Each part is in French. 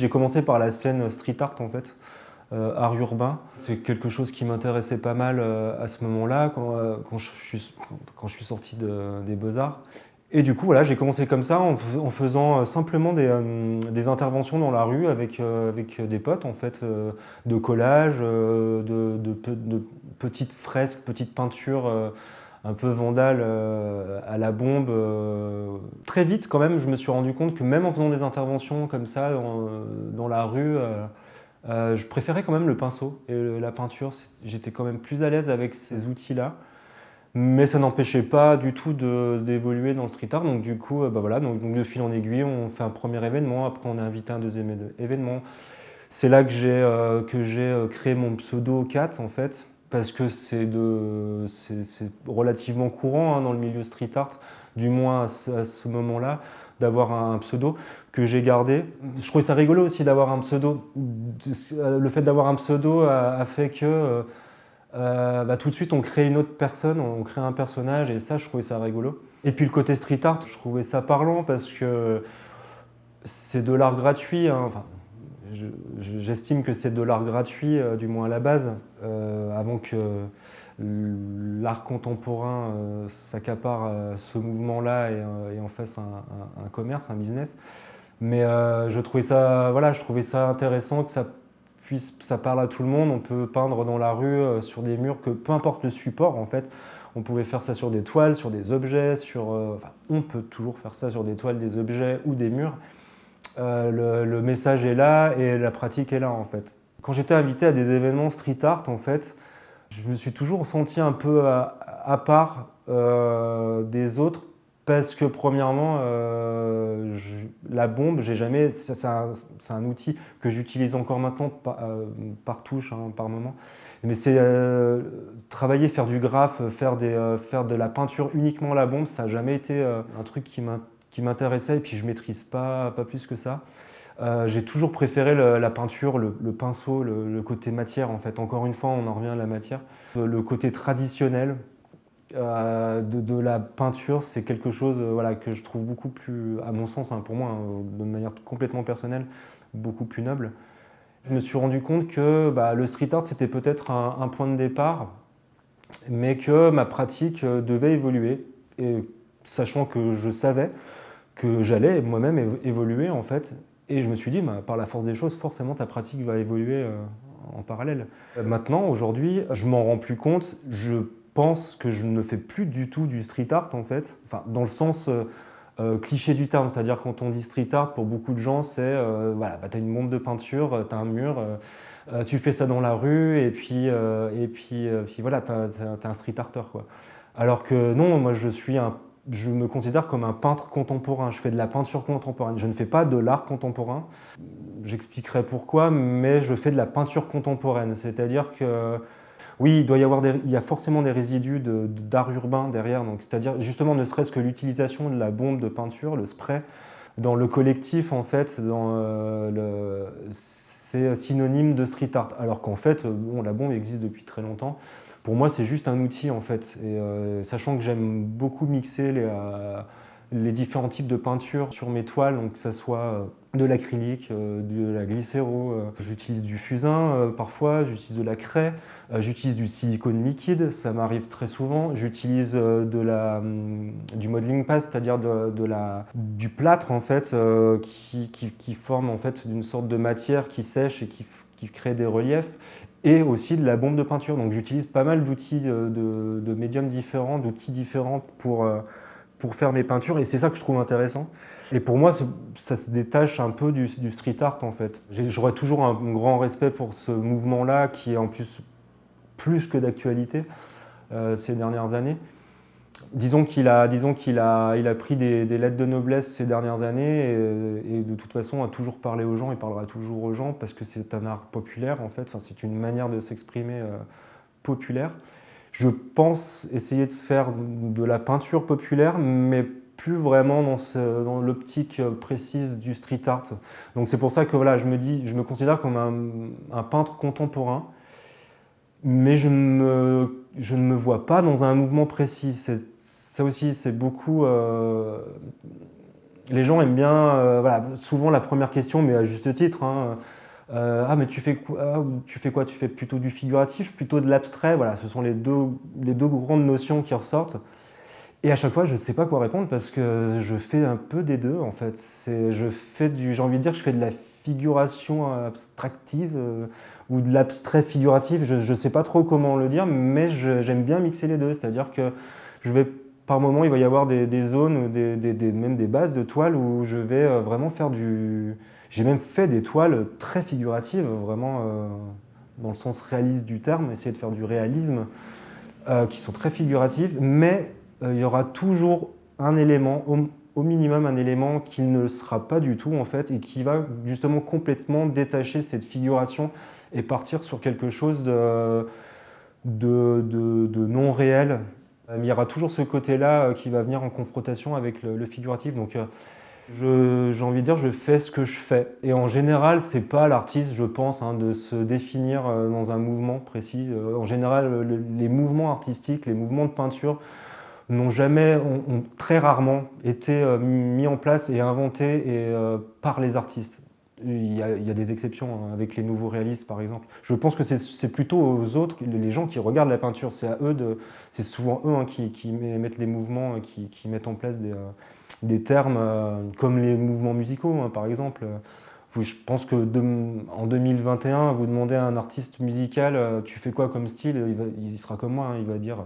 j'ai commencé par la scène street art en fait, art urbain. C'est quelque chose qui m'intéressait pas mal à ce moment-là, quand je suis sorti des Beaux-Arts. Et du coup, voilà, j'ai commencé comme ça, en faisant simplement des interventions dans la rue avec des potes, en fait, de collage, de petites fresques, petites peintures un peu vandales à la bombe. Très vite, quand même, je me suis rendu compte que même en faisant des interventions comme ça dans la rue, je préférais quand même le pinceau et la peinture. J'étais quand même plus à l'aise avec ces outils-là. Mais ça n'empêchait pas du tout d'évoluer dans le street art. Donc du coup, bah voilà, donc de fil en aiguille, on fait un premier événement. Après, on est invité à un deuxième événement. C'est là que j'ai créé mon pseudo Cat en fait, parce que c'est relativement courant hein, dans le milieu street art, du moins à ce moment-là, d'avoir un pseudo que j'ai gardé. Je trouvais ça rigolo aussi d'avoir un pseudo. Le fait d'avoir un pseudo a fait que bah, tout de suite on crée une autre personne, on crée un personnage et ça je trouvais ça rigolo. Et puis le côté street art, je trouvais ça parlant parce que c'est de l'art gratuit, hein. Enfin, j'estime que c'est de l'art gratuit, du moins à la base, avant que l'art contemporain s'accapare ce mouvement-là et en fasse un commerce, un business. Mais je trouvais ça, voilà, je trouvais ça intéressant que ça parle à tout le monde. On peut peindre dans la rue, sur des murs, que peu importe le support en fait. On pouvait faire ça sur des toiles, sur des objets, enfin, on peut toujours faire ça sur des toiles, des objets ou des murs. Le message est là et la pratique est là en fait. Quand j'étais invité à des événements street art en fait, je me suis toujours senti un peu à part des autres parce que premièrement, la bombe, j'ai jamais, c'est un outil que j'utilise encore maintenant par touche, hein, par moment. Mais c'est travailler, faire du graphe, faire de la peinture uniquement à la bombe, ça n'a jamais été un truc qui m'intéressait et puis je maîtrise pas plus que ça. J'ai toujours préféré la peinture, le pinceau, le côté matière en fait. Encore une fois, on en revient à la matière. Le côté traditionnel de la peinture, c'est quelque chose voilà, que je trouve beaucoup plus, à mon sens, hein, pour moi, hein, de manière complètement personnelle, beaucoup plus noble. Je me suis rendu compte que bah, le street art, c'était peut-être un point de départ, mais que ma pratique devait évoluer. Et sachant que je savais que j'allais moi-même évoluer en fait. Et je me suis dit, bah, par la force des choses, forcément ta pratique va évoluer en parallèle. Maintenant, aujourd'hui, je m'en rends plus compte. Je pense que je ne fais plus du tout du street art en fait. Enfin, dans le sens cliché du terme, c'est-à-dire quand on dit street art, pour beaucoup de gens, c'est voilà, bah, tu as une bombe de peinture, tu as un mur, tu fais ça dans la rue et puis voilà, tu es un street arter, quoi. Alors que non, moi je me considère comme un peintre contemporain. Je fais de la peinture contemporaine. Je ne fais pas de l'art contemporain. J'expliquerai pourquoi, mais je fais de la peinture contemporaine. C'est-à-dire que oui, il y a forcément des résidus d'art urbain derrière. Donc, c'est-à-dire justement ne serait-ce que l'utilisation de la bombe de peinture, le spray, dans le collectif en fait, c'est synonyme de street art. Alors qu'en fait, bon, la bombe existe depuis très longtemps. Pour moi, c'est juste un outil en fait. Et sachant que j'aime beaucoup mixer les différents types de peinture sur mes toiles, donc que ce soit de l'acrylique, de la glycéro, j'utilise du fusain parfois, j'utilise de la craie, j'utilise du silicone liquide, ça m'arrive très souvent, j'utilise du modeling paste, c'est-à-dire du plâtre en fait, qui forme en fait d'une sorte de matière qui sèche et qui crée des reliefs, et aussi de la bombe de peinture. Donc j'utilise pas mal d'outils de médiums différents, d'outils différents pour faire mes peintures, et c'est ça que je trouve intéressant. Et pour moi, ça se détache un peu du street art en fait. J'aurais toujours un grand respect pour ce mouvement-là qui est en plus que d'actualité ces dernières années. Disons qu'il a pris des lettres de noblesse ces dernières années et de toute façon a toujours parlé aux gens, il parlera toujours aux gens parce que c'est un art populaire en fait, enfin, c'est une manière de s'exprimer populaire. Je pense essayer de faire de la peinture populaire, mais plus vraiment dans l'optique précise du street art. Donc c'est pour ça que voilà, je me considère comme un peintre contemporain, mais je ne me vois pas dans un mouvement précis. Ça aussi, c'est beaucoup Les gens aiment bien, voilà, souvent la première question, mais à juste titre, hein, ah mais tu fais quoi? Tu fais plutôt du figuratif, plutôt de l'abstrait? Voilà, ce sont les deux grandes notions qui ressortent. Et à chaque fois, je ne sais pas quoi répondre parce que je fais un peu des deux en fait. J'ai envie de dire que je fais de la figuration abstractive ou de l'abstrait figuratif. Je ne sais pas trop comment le dire, mais j'aime bien mixer les deux. C'est-à-dire que je vais, par moment, il va y avoir des zones ou même des bases de toiles où je vais vraiment faire du. J'ai même fait des toiles très figuratives, vraiment dans le sens réaliste du terme, essayer de faire du réalisme qui sont très figuratives, mais il y aura toujours un élément, au minimum un élément qui ne le sera pas du tout en fait, et qui va justement complètement détacher cette figuration et partir sur quelque chose de non réel. Il y aura toujours ce côté-là qui va venir en confrontation avec le figuratif. Donc j'ai envie de dire, je fais ce que je fais. Et en général, c'est pas à l'artiste, je pense, hein, de se définir dans un mouvement précis. En général, les mouvements artistiques, les mouvements de peinture n'ont jamais, ont très rarement été mis en place et inventés par les artistes. Il y a des exceptions hein, avec les nouveaux réalistes, par exemple. Je pense que c'est plutôt aux autres, les gens qui regardent la peinture, c'est souvent eux hein, qui mettent les mouvements, qui mettent en place des termes comme les mouvements musicaux, hein, par exemple. Je pense que en 2021, vous demandez à un artiste musical, tu fais quoi comme style? Il sera comme moi, hein, il va dire,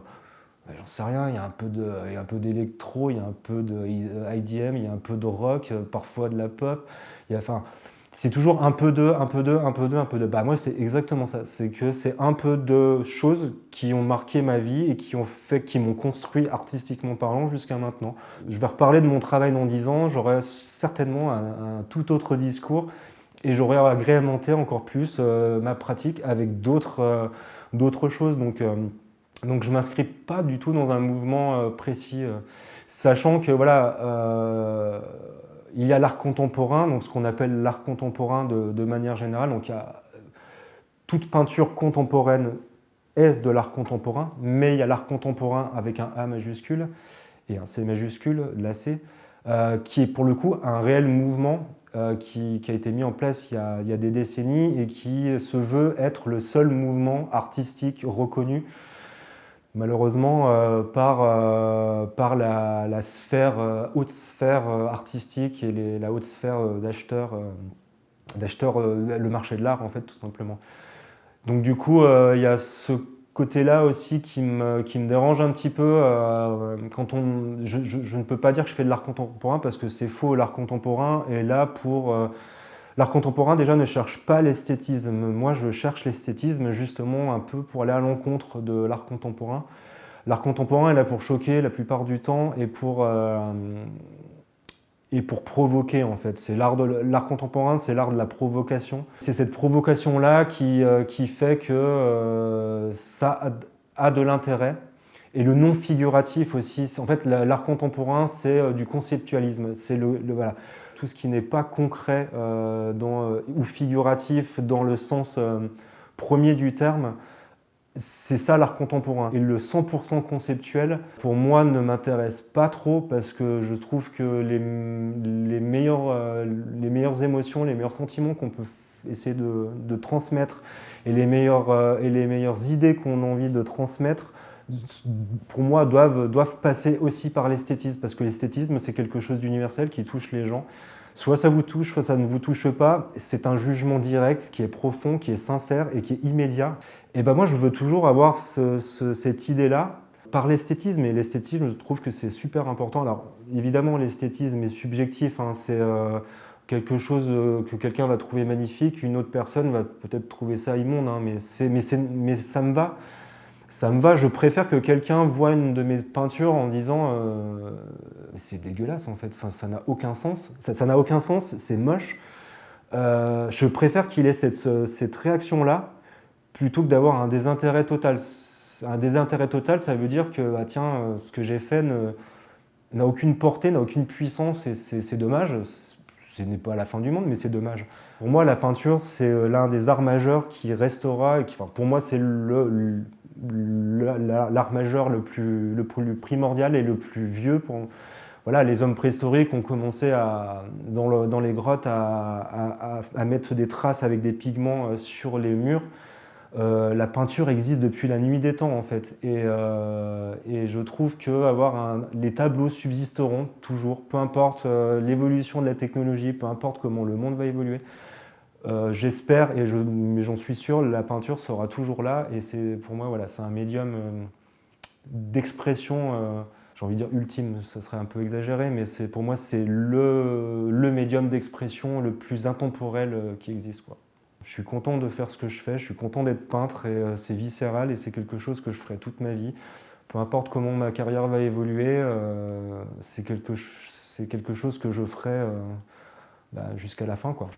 j'en sais rien, il y a un peu d'électro, il y a un peu de IDM, il y a un peu de rock, parfois de la pop. Enfin, c'est toujours un peu de, un peu de, un peu de, un peu de. Bah moi, c'est exactement ça. C'est que c'est un peu de choses qui ont marqué ma vie et qui m'ont construit artistiquement parlant jusqu'à maintenant. Je vais reparler de mon travail dans 10 ans, j'aurai certainement un tout autre discours et j'aurai agrémenté encore plus ma pratique avec d'autres choses. Donc je ne m'inscris pas du tout dans un mouvement précis, sachant que voilà, il y a l'art contemporain, donc ce qu'on appelle l'art contemporain de manière générale. Donc toute peinture contemporaine est de l'art contemporain, mais il y a l'art contemporain avec un A majuscule et un C majuscule, l'AC, qui est pour le coup un réel mouvement qui a été mis en place il y a des décennies et qui se veut être le seul mouvement artistique reconnu malheureusement par la sphère, haute sphère artistique et la haute sphère d'acheteurs, le marché de l'art en fait tout simplement. Donc du coup il y a ce côté-là aussi qui me dérange un petit peu je ne peux pas dire que je fais de l'art contemporain parce que c'est faux, l'art contemporain est là pour l'art contemporain déjà ne cherche pas l'esthétisme. Moi je cherche l'esthétisme justement un peu pour aller à l'encontre de l'art contemporain. L'art contemporain est là pour choquer la plupart du temps et pour provoquer en fait. L'art contemporain, c'est l'art de la provocation. C'est cette provocation-là qui fait que ça a de l'intérêt. Et le non figuratif aussi. En fait, l'art contemporain, c'est du conceptualisme. C'est voilà, tout ce qui n'est pas concret ou figuratif dans le sens premier du terme. C'est ça l'art contemporain. Et le 100% conceptuel, pour moi, ne m'intéresse pas trop parce que je trouve que les meilleures émotions, les meilleurs sentiments qu'on peut essayer de transmettre et les meilleures idées qu'on a envie de transmettre, pour moi, doivent passer aussi par l'esthétisme parce que l'esthétisme, c'est quelque chose d'universel qui touche les gens. Soit ça vous touche, soit ça ne vous touche pas. C'est un jugement direct qui est profond, qui est sincère et qui est immédiat. Et ben moi, je veux toujours avoir cette idée-là par l'esthétisme. Et l'esthétisme, je trouve que c'est super important. Alors, évidemment, l'esthétisme est subjectif. Hein, c'est quelque chose que quelqu'un va trouver magnifique. Une autre personne va peut-être trouver ça immonde. Hein, mais ça me va. Ça me va. Je préfère que quelqu'un voit une de mes peintures en disant c'est dégueulasse en fait. Enfin, ça n'a aucun sens. Ça n'a aucun sens. C'est moche. Je préfère qu'il ait cette réaction-là plutôt que d'avoir un désintérêt total. Un désintérêt total, ça veut dire que bah, tiens, ce que j'ai fait n'a aucune portée, n'a aucune puissance et c'est dommage. Ce n'est pas la fin du monde, mais c'est dommage. Pour moi, la peinture, c'est l'un des arts majeurs qui restera, et enfin, pour moi, c'est l'art majeur le plus primordial et le plus vieux voilà, les hommes préhistoriques ont commencé dans les grottes à mettre des traces avec des pigments sur les murs. La peinture existe depuis la nuit des temps en fait. Et je trouve que les tableaux subsisteront toujours, peu importe l'évolution de la technologie, peu importe comment le monde va évoluer. J'espère, mais j'en suis sûr, la peinture sera toujours là. Et pour moi, voilà, c'est un médium d'expression, j'ai envie de dire ultime, ça serait un peu exagéré, mais pour moi, c'est le médium d'expression le plus intemporel qui existe, quoi. Je suis content de faire ce que je fais, je suis content d'être peintre et c'est viscéral et c'est quelque chose que je ferai toute ma vie. Peu importe comment ma carrière va évoluer, c'est quelque chose que je ferai jusqu'à la fin, quoi.